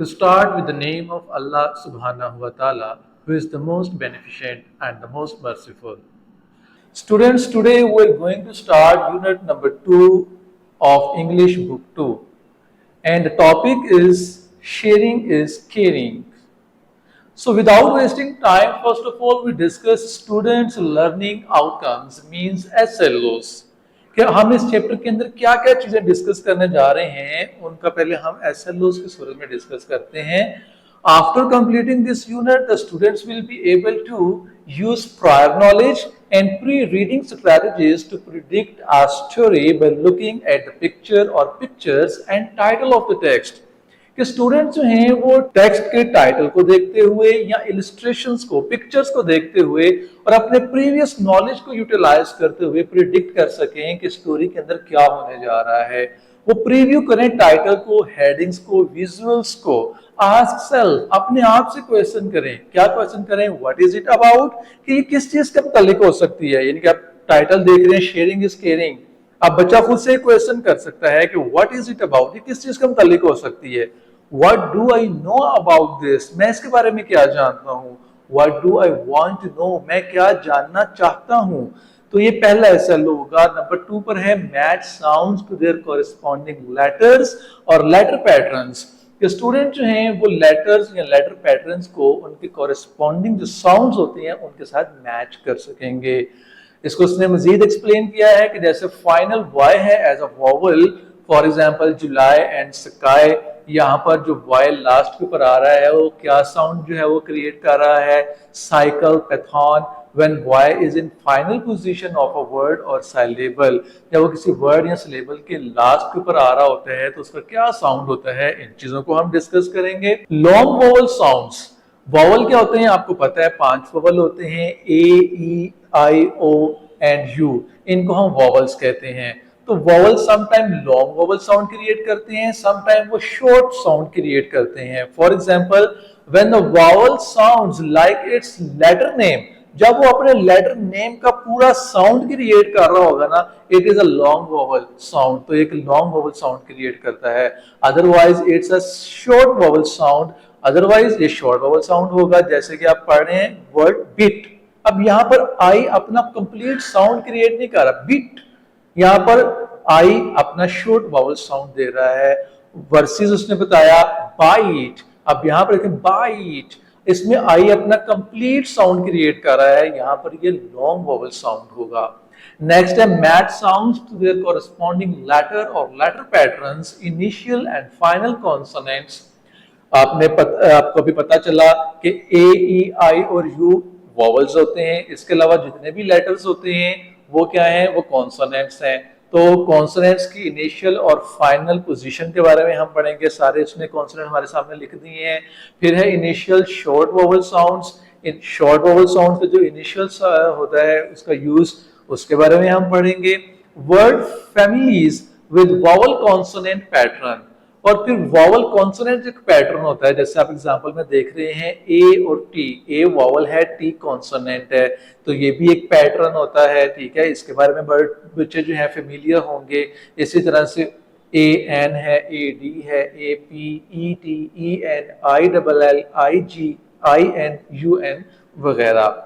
To start with the name of Allah subhanahu wa ta'ala, who is the most beneficent and the most merciful. Students, today we are going to start unit number 2 of English book 2. And the topic is sharing is caring. So without wasting time, first of all we discuss students learning outcomes means SLOs. कि हम इस chapter के अंदर क्या क्या चीजें discuss करने जा रहे हैं उनका पहले हम SLOs की सूरत में डिस्कस करते हैं. After completing this unit, the students will be able to use prior knowledge and pre-reading strategies to predict a story by looking at the picture or pictures and title of the text. कि students जो हैं वो text के title को देखते हुए या illustrations को, पिक्चर्स को देखते हुए और अपने प्रीवियस नॉलेज को यूटिलाइज करते हुए प्रिडिक्ट कर सकें कि स्टोरी के अंदर क्या होने जा रहा है. वो प्रीव्यू करें टाइटल को, हेडिंग्स को, विजुअल्स को. आस्क सेल्फ, अपने आप से क्वेश्चन करें. क्या क्वेश्चन करें? व्हाट इज इट अबाउट, कि ये किस चीज के मुतालिक हो सकती है. यानी कि आप टाइटल देख रहे हैं शेयरिंग इज केयरिंग, अब बच्चा खुद से क्वेश्चन कर सकता है कि व्हाट इज इट अबाउट, ये किस चीज के मुतालिक हो सकती है. What do I know about this? मैं इसके बारे में क्या जानता हूँ. What do I want to know? मैं क्या जानना चाहता हूँ. तो ये पहला SLO होगा. नंबर 2 पर है match sounds to their corresponding letters और letter patterns. कि स्टूडेंट जो हैं वो लेटर्स या लेटर पैटर्न्स को उनके कॉरेस्पॉन्डिंग जो साउंड्स होते हैं उनके साथ मैच कर सकेंगे. इसको उसने मजीद एक्सप्लेन किया है कि जैसे फाइनल वाई है as a vowel, for example July and sky, यहाँ पर जो वॉयल लास्ट के ऊपर आ रहा है वो क्या साउंड जो है वो क्रिएट कर रहा है. Cycle, python, when Y is in final position of a word और सिलेबल, जब वो किसी वर्ड या सिलेबल के लास्ट के ऊपर आ रहा होता है तो उसका क्या साउंड होता है. इन चीजों को हम डिस्कस करेंगे. Long vowel sounds. वोवल क्या होते हैं आपको पता है, 5 वोवल होते हैं, ए, ई, आई, ओ एंड यू. इनको हम वोवल्स कहते हैं. तो vowel sometime long vowel sound create करते हैं, समटाइम वो शॉर्ट साउंड क्रिएट करते हैं. For example, when the vowel sounds like its letter name, जब वो अपने लेटर नेम का पूरा साउंड क्रिएट कर रहा होगा ना, it is a long vowel sound. तो एक लॉन्ग वोवल साउंड क्रिएट करता है. Otherwise it's a short vowel sound. Otherwise ये शॉर्ट वोवल साउंड होगा. जैसे कि आप पढ़ रहे हैं वर्ड बिट, अब यहाँ पर आई अपना कंप्लीट साउंड क्रिएट नहीं कर रहा, बिट. यहाँ पर आई अपना शॉर्ट वावल साउंड दे रहा है. वर्सेस उसने बताया बाइट, अब यहाँ पर देखें बाइट, इसमें आई अपना कंप्लीट साउंड क्रिएट कर रहा है, यहाँ पर ये लॉन्ग वावल साउंड होगा. नेक्स्ट है match sounds to their corresponding letter और letter patterns, initial and final consonants. आपको भी पता चला कि ए, ई, आई और यू वॉवल्स होते हैं. इसके अलावा जितने भी लेटर्स होते हैं वो क्या है, वो कॉन्सोनेंट्स हैं. तो कॉन्सोनेंट्स की इनिशियल और फाइनल पोजीशन के बारे में हम पढ़ेंगे. सारे उसने कॉन्सोनेंट हमारे सामने लिख दिए हैं. फिर है initial short vowel sounds. In short vowel sounds का जो इनिशियल होता है उसका यूज, उसके बारे में हम पढ़ेंगे. Word families with vowel consonant pattern, और फिर वॉवल कॉन्सोनेंट एक पैटर्न होता है. जैसे आप एग्जांपल में देख रहे हैं ए और टी, ए वॉवल है, टी कॉन्सोनेंट है, तो ये भी एक पैटर्न होता है. ठीक है, इसके बारे में बच्चे जो है फेमिलियर होंगे. इसी तरह से ए एन है, ए डी है, A P, E T, E N, I double L, I G, I N, U N वगैरह.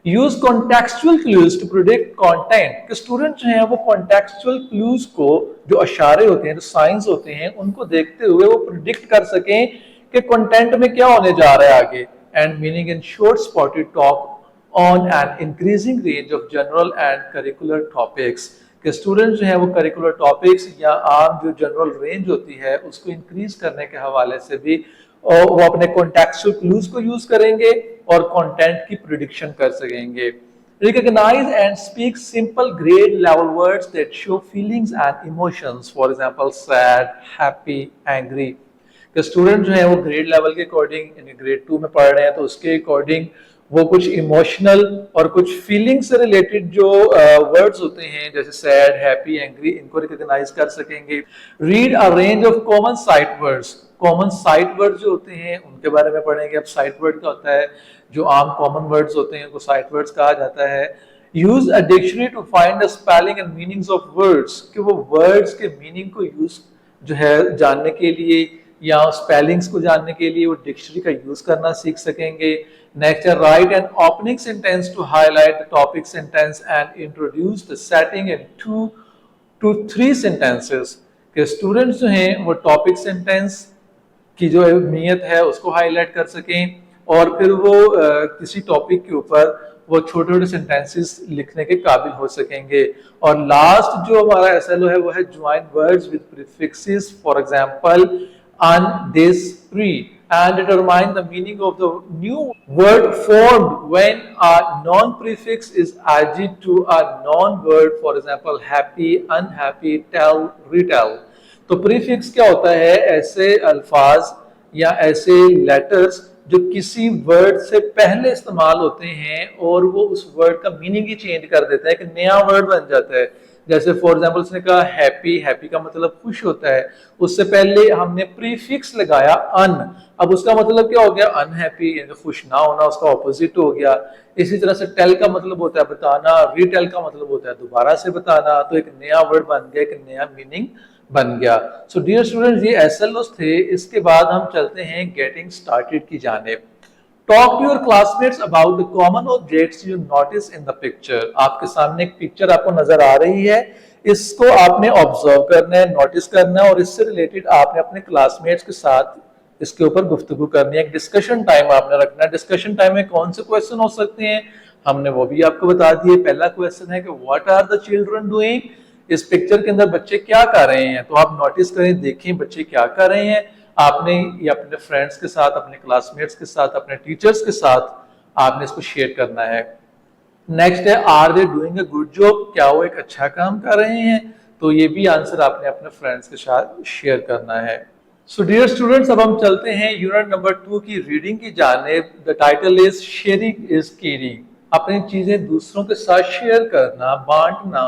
Use contextual clues to predict content. कि स्टूडेंट जो हैं वो कॉन्टेक्चुअल क्लूज को, जो इशारे होते हैं, जो साइंस होते हैं, उनको देखते हुए वो प्रिडिक्ट कर सकें कि कंटेंट में क्या होने जा रहा है आगे. And meaning in short spotted talk on an increasing range of general and curricular topics. कि स्टूडेंट जो है वो करिकुलर टॉपिक्स या आम जो जनरल रेंज होती है उसको इंक्रीज करने के हवाले से भी और वो अपने कॉन्टेक्चुअल क्लूज को यूज करेंगे और कंटेंट की प्रिडिक्शन कर सकेंगे. Recognize and speak simple grade level words that show feelings and emotions. For example, sad, happy, angry. तो स्टूडेंट जो है वो ग्रेड लेवल के अकॉर्डिंग, ग्रेड 2 में पढ़ रहे हैं तो उसके अकॉर्डिंग वो कुछ इमोशनल और कुछ फीलिंग से रिलेटेड जो वर्ड्स होते हैं जैसे सैड, हैप्पी, एंग्री, इनको रिकॉग्नाइज कर सकेंगे. Read a range of common sight words. Common site word जो होते हैं उनके बारे में पढ़ेंगे. अब साइट वर्ड क्या होता है, जो आम कॉमन वर्ड्स होते हैं उनको साइट वर्ड्स कहा जाता है. Use a dictionary to find the spelling and meanings of words. कि वो वर्ड्स के मीनिंग को यूज जो है जानने के लिए या स्पेलिंग्स को जानने के लिए वो डिक्शनरी का यूज करना सीख सकेंगे। नेक्स्ट है write an opening sentence to highlight the topic sentence and introduce the setting in 2 to 3 sentences. के स्टूडेंट्स जो हैं वो टॉपिक सेंटेंस की जो अहमियत है उसको हाईलाइट कर सकें और फिर वो किसी टॉपिक के ऊपर वो छोटे छोटे सेंटेंसेस लिखने के काबिल हो सकेंगे। और लास्ट जो हमारा एसएलओ है वो है join words with prefixes, for example on this pre and determine the meaning of the new word formed when a non-prefix is added to a non-word, for example happy, unhappy, tell, retell। तो prefix क्या होता है? ऐसे अल्फाज या ऐसे letters जो किसी वर्ड से पहले इस्तेमाल होते हैं और वो उस वर्ड का मीनिंग ही चेंज कर देता है, एक नया वर्ड बन जाता है। जैसे फॉर एग्जाम्पल उसने कहा हैप्पी, हैप्पी का मतलब खुश होता है, उससे पहले हमने प्रीफिक्स लगाया अन, अब उसका मतलब क्या हो गया? अनहैप्पी, यानी खुश ना होना, उसका ऑपोजिट हो गया। इसी तरह से टेल का मतलब होता है बताना, रीटेल का मतलब होता है दोबारा से बताना, तो एक नया वर्ड बन गया, एक नया मीनिंग बन गया। सो डियर स्टूडेंट्स, ये एसएलओस थे। इसके बाद हम चलते हैं गेटिंग स्टार्टेड की जानिब। Talk to your classmates about the common objects you notice in the picture. आपके सामने एक पिक्चर आपको नजर आ रही है, इसको आपने ऑब्जर्व करना है, नोटिस करना है और इससे रिलेटेड आपने अपने क्लासमेट्स के साथ इसके ऊपर गुफ्तगू करनी है। एक डिस्कशन टाइम आपने रखना है। डिस्कशन टाइम में कौन से क्वेश्चन हो सकते हैं हमने वो भी आपको बता दिए। पहला क्वेश्चन है कि what are the children doing, इस पिक्चर के अंदर बच्चे क्या कर रहे हैं, तो आप नोटिस करें, देखें बच्चे क्या कर रहे हैं। आपने ये अपने फ्रेंड्स के साथ, अपने क्लासमेट्स के साथ, अपने टीचर्स के साथ आपने इसको शेयर करना है। नेक्स्ट है are they doing a good job, क्या वो एक अच्छा काम कर रहे हैं, तो ये भी आंसर आपने अपने फ्रेंड्स के साथ शेयर करना है। सो डियर स्टूडेंट्स, अब हम चलते हैं यूनिट नंबर 2 की रीडिंग की जानिब। The title is sharing is caring. अपनी चीजें दूसरों के साथ शेयर करना, बांटना,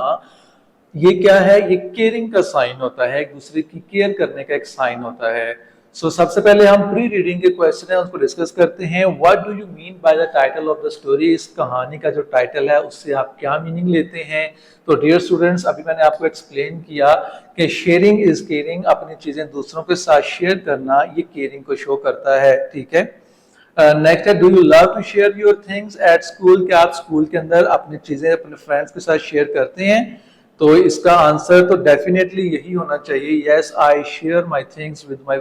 ये क्या है? ये केयरिंग का साइन होता है, एक दूसरे की केयर करने का एक साइन होता है। सो सबसे पहले हम प्री रीडिंग के क्वेश्चन है उसको डिस्कस करते हैं। What do you mean by the title of the story? इस कहानी का जो टाइटल है उससे आप क्या मीनिंग लेते हैं? तो डियर स्टूडेंट्स, अभी मैंने आपको एक्सप्लेन किया कि शेयरिंग इज केयरिंग, अपनी चीजें दूसरों के साथ शेयर करना, ये केयरिंग को शो करता है। ठीक है। नेक्स्ट है do you love to share your things at school? क्या आप स्कूल के अंदर अपनी चीजें अपने फ्रेंड्स के साथ शेयर करते हैं? तो इसका आंसर तो डेफिनेटली यही होना चाहिए, yes I share my things with my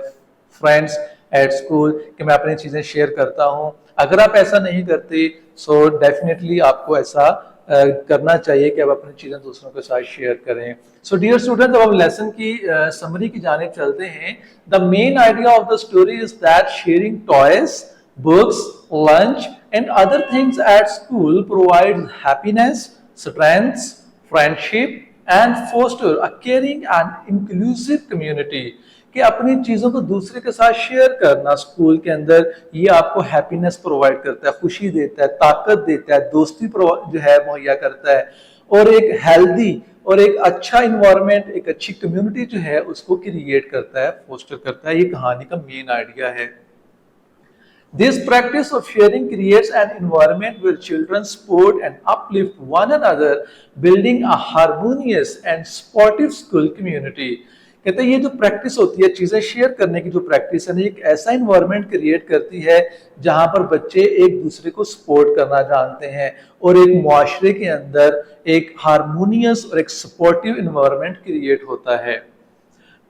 friends at school, कि मैं अपनी चीजें शेयर करता हूं। अगर आप ऐसा नहीं करते सो डेफिनेटली आपको ऐसा करना चाहिए कि आप अपनी चीजें दूसरों के साथ शेयर करें। सो डियर स्टूडेंट्स, अब हम लेसन की समरी की जानिब चलते हैं। The main idea of the story is that sharing toys, books, lunch and other things at school provides happiness, strength, friendship and foster a caring and inclusive community. कि अपनी चीजों को दूसरे के साथ शेयर करना स्कूल के अंदर, ये आपको हैप्पीनेस प्रोवाइड करता है, खुशी देता है, ताकत देता है, दोस्ती जो है मुहैया करता है और एक हेल्दी और एक अच्छा इन्वायरमेंट, एक अच्छी कम्युनिटी जो है उसको क्रिएट करता है, फोस्टर करता है। ये कहानी का मेन आइडिया है। This practice of sharing creates an environment where children support and uplift one another, building a harmonious and supportive school community। कहते हैं ये जो प्रैक्टिस होती है, चीजें शेयर करने की जो प्रैक्टिस है ना, एक ऐसा इन्वायरमेंट क्रिएट करती है जहां पर बच्चे एक दूसरे को सपोर्ट करना जानते हैं और एक मुआशरे के अंदर एक हारमोनियस और एक सपोर्टिव इन्वायरमेंट क्रिएट होता है।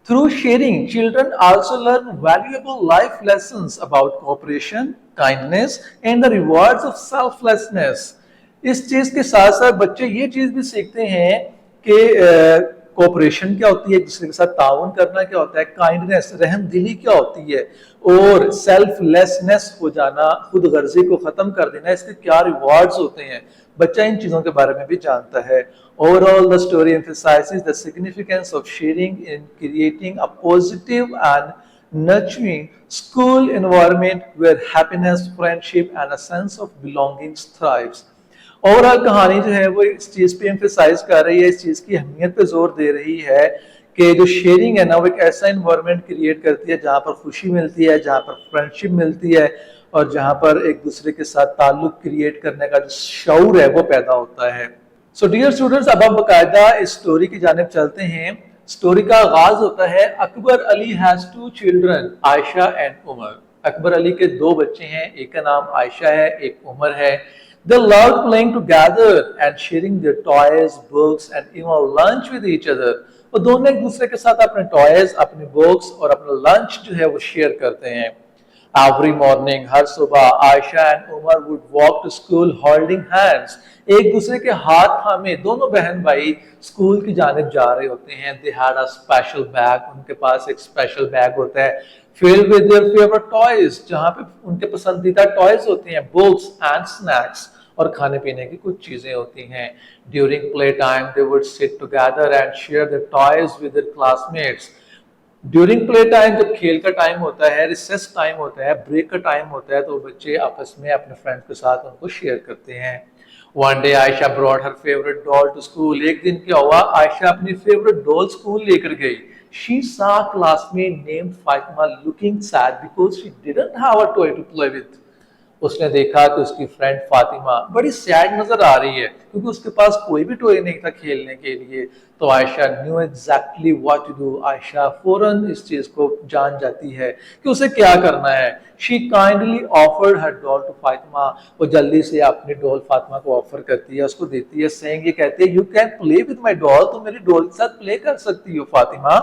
Through sharing, children also learn valuable life lessons about cooperation, kindness, and the rewards of selflessness। इस चीज के साथ साथ बच्चे ये चीज भी सीखते हैं कि कोऑपरेशन क्या होती है, एक दूसरे के साथ ताउन करना क्या होता है, काइंडनेस, रहमदिली क्या होती है, और सेल्फलेसनेस हो जाना, खुद गर्जी को खत्म कर देना, इसके क्या रिवॉर्ड्स होते हैं। बच्चा इन चीजों के बारे में भी जानता है। Overall, the story emphasizes the significance of sharing in creating a positive and nurturing school environment where happiness, friendship, and a sense of belonging thrives। Overall कहानी जो है वो इस चीज पे एम्फेसाइज कर रही है, इस चीज की अहमियत पे जोर दे रही है कि जो शेयरिंग है ना वो एक ऐसा इन्वायरमेंट क्रिएट करती है जहां पर खुशी मिलती है, जहां पर फ्रेंडशिप मिलती है और जहां पर एक दूसरे के साथ ताल्लुक क्रिएट करने का जो शऊर है वो पैदा होता है। सो डियर स्टूडेंट्स, अब हम बाकायदा इस स्टोरी की जानिब चलते हैं। स्टोरी का आगाज होता है, Akbar Ali has two children, Ayesha and Umar. Akbar Ali के दो बच्चे हैं, एक का नाम आयशा है, एक उमर है। They loved playing together and sharing their toys, books and even lunch with each other. वो दोनों एक दूसरे के साथ अपने टॉयज, अपने बुक्स और अपना लंच जो है वो शेयर करते हैं। Every morning, हर सुबह Ayesha and Umar would walk to school holding hands. एक दूसरे के हाथ थामे दोनों बहन भाई स्कूल की जानिब जा रहे होते हैं। They had a special bag, उनके पास एक स्पेशल बैग होता है filled with their favorite toys, जहाँ पे उनके पसंदीदा टॉयज होते हैं, बुक्स एंड स्नैक्स और खाने पीने की कुछ चीजें होती हैं। During play time, they would sit together and share their toys with their classmates. During play time, जब खेल का टाइम होता है, रिसेस टाइम होता है, ब्रेक का टाइम होता है, तो बच्चे आपस में अपने फ्रेंड्स के साथ उनको शेयर करते हैं। One day Ayesha brought her favourite doll to school. एक दिन क्या हुआ, आयशा अपनी फेवरेट डॉल स्कूल लेकर गई। She saw a classmate named Fatima looking sad because she didn't have a toy to play with. उसने देखा कि उसकी फ्रेंड फातिमा बड़ी सैड नजर आ रही है क्योंकि उसके पास कोई भी टॉय नहीं था खेलने के लिए। तो Ayesha knew exactly what to do. Ayesha फौरन इस चीज को जान जाती है कि उसे क्या करना है। She kindly offered her doll to Fatima. वो जल्दी से अपनी डॉल फातिमा को ऑफर करती है, उसको देती है, सेइंग, ये कहते हैं, you can play with my doll, तुम मेरी डॉल के साथ प्ले कर सकती हो Fatima.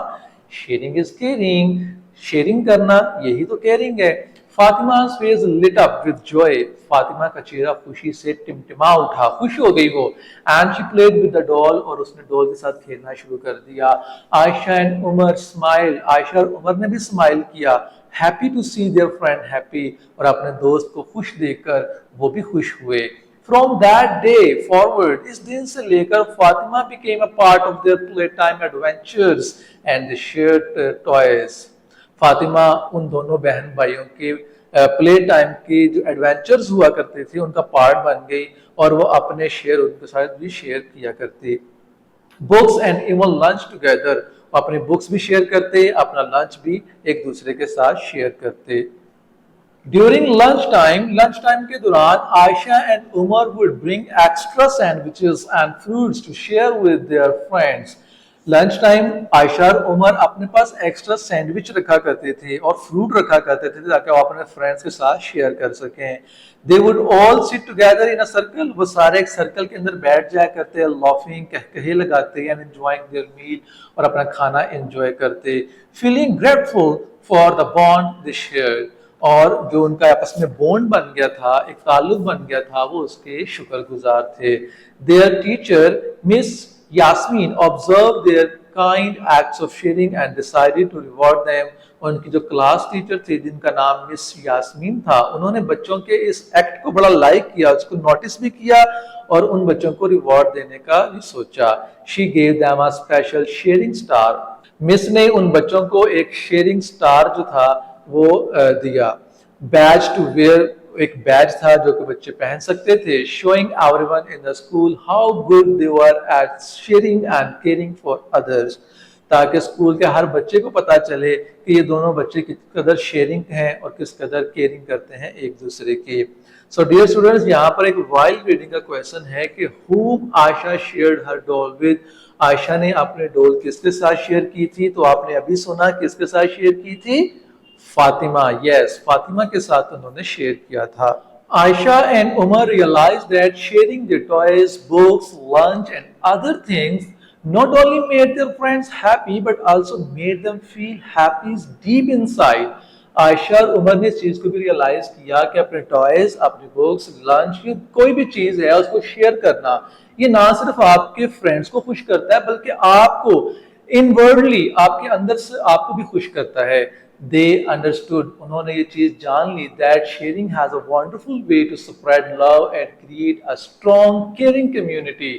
Sharing is caring. Sharing करना यही तो केयरिंग है। फातिमा's face lit up with joy. Fatima का चेहरा खुशी से टिमटिमा उठा, खुश हो गई वो। And she played with the doll, और उसने डॉल के साथ खेलना शुरू कर दिया। Ayesha and Umar smile. आयशा और उमर ने भी स्माइल किया, happy to see their friend happy, और अपने दोस्त को खुश देखकर वो भी खुश हुए। From that day forward, इस दिन से लेकर Fatima became a part of their playtime adventures and they shared toys. Fatima उन दोनों बहन भाइयों के प्ले टाइम के जो एडवेंचर्स हुआ करते थे उनका पार्ट बन गई, और वो अपने शेयर उनके साथ भी शेयर किया करते। Books and even lunch together, अपने बुक्स भी शेयर करते, अपना लंच भी एक दूसरे के साथ शेयर करते। ड्यूरिंग लंच टाइम के दौरान Ayesha and Umar would bring extra sandwiches and fruits to share with their friends. Lunch time Ayesha और उमर अपने पास एक्स्ट्रा सैंडविच रखा करते थे और फ्रूट रखा करते थे ताकि वो अपने फ्रेंड्स के साथ शेयर कर सकें। They would all sit together in a circle, वो सारे एक सर्कल के अंदर बैठ जाया करते, लाफिंग, कहकहे लगाते एंड एंजॉयिंग देयर मील, और अपना खाना एंजॉय करते। Feeling grateful for the bond they shared, और जो उनका आपस में बॉन्ड बन गया था, एक ताल्लुक बन गया था, वो उसके शुक्रगुजार थे। There teacher miss Yasmin observed their kind acts of sharing and decided to reward them. उनकी जो क्लास टीचर थी जिनका नाम मिस यास्मीन था, उन्होंने बच्चों के इस एक्ट को बड़ा लाइक किया, उसको नोटिस भी किया और उन बच्चों को रिवॉर्ड देने का भी सोचा। She gave them a special sharing star. Miss ने उन बच्चों को एक शेयरिंग स्टार जो था वो दिया। बैज टू वेयर, एक बैज था जो कि बच्चे पहन सकते थे। Showing everyone in the school how good they were at sharing and caring for others, ताकि स्कूल के हर बच्चे को पता चले कि ये दोनों बच्चे किस कदर शेयरिंग हैं और किस कदर केयरिंग करते हैं एक दूसरे की। सो डियर स्टूडेंट्स, यहाँ पर एक वाइल्ड रीडिंग का क्वेश्चन है कि whom Ayesha shared her doll with. Ayesha ने अपने डॉल किसके साथ शेयर की थी? तो आपने अभी सुना किसके साथ शेयर की थी? फातिमा। यस, फातिमा के साथ उन्होंने शेयर किया था। Aisha and Umar realized that sharing their toys, books, lunch and other things not only made their friends happy but also made them feel happy deep inside. Ayesha और उमर ने इस चीज को भी रियलाइज किया कि अपने टॉयज, अपनी बुक्स, लंच, ये कोई भी चीज है उसको शेयर करना, ये ना सिर्फ आपके फ्रेंड्स को खुश करता है बल्कि आपको इनवर्डली, आपके अंदर से आपको भी खुश करता है। They understood, उन्होंने ये चीज जान ली, that sharing has a wonderful way to spread love and create a strong caring community,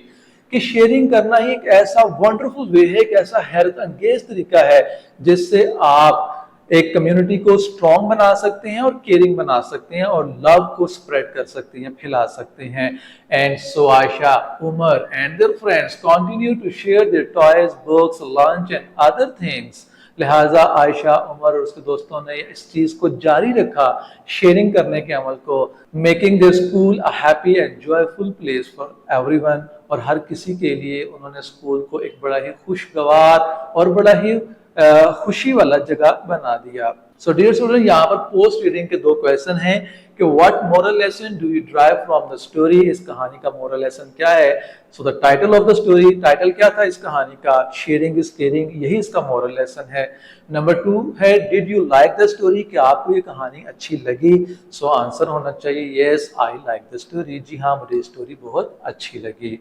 कि शेयरिंग करना ही एक ऐसा वंडरफुल वे है, एक ऐसा हैरत अंगेज तरीका है जिससे आप एक कम्युनिटी को स्ट्रॉन्ग बना सकते हैं और केयरिंग बना सकते हैं और लव को स्प्रेड कर सकते हैं, फैला सकते हैं। And so Ayesha, Umar and their friends continue to share their toys, books, lunch and other things. लिहाजा आयशा, उमर और उसके दोस्तों ने इस चीज को जारी रखा, शेयरिंग करने के अमल को, making their school a happy and joyful place for everyone, और हर किसी के लिए उन्होंने स्कूल को एक बड़ा ही खुशगवार और बड़ा ही खुशी वाला जगह बना दिया। सो डियर स्टूडेंट, यहाँ पर पोस्ट रीडिंग के 2 क्वेश्चन हैं कि what moral lesson do you drive from the story, इस कहानी का मोरल लेसन क्या है। So the title of the story, title क्या था इस कहानी का, शेयरिंग इज केयरिंग, यही इसका मोरल लेसन है। नंबर 2 है did you like the story, कि आपको ये कहानी अच्छी लगी। सो आंसर होना चाहिए yes I like the story, जी हाँ मुझे स्टोरी बहुत अच्छी लगी।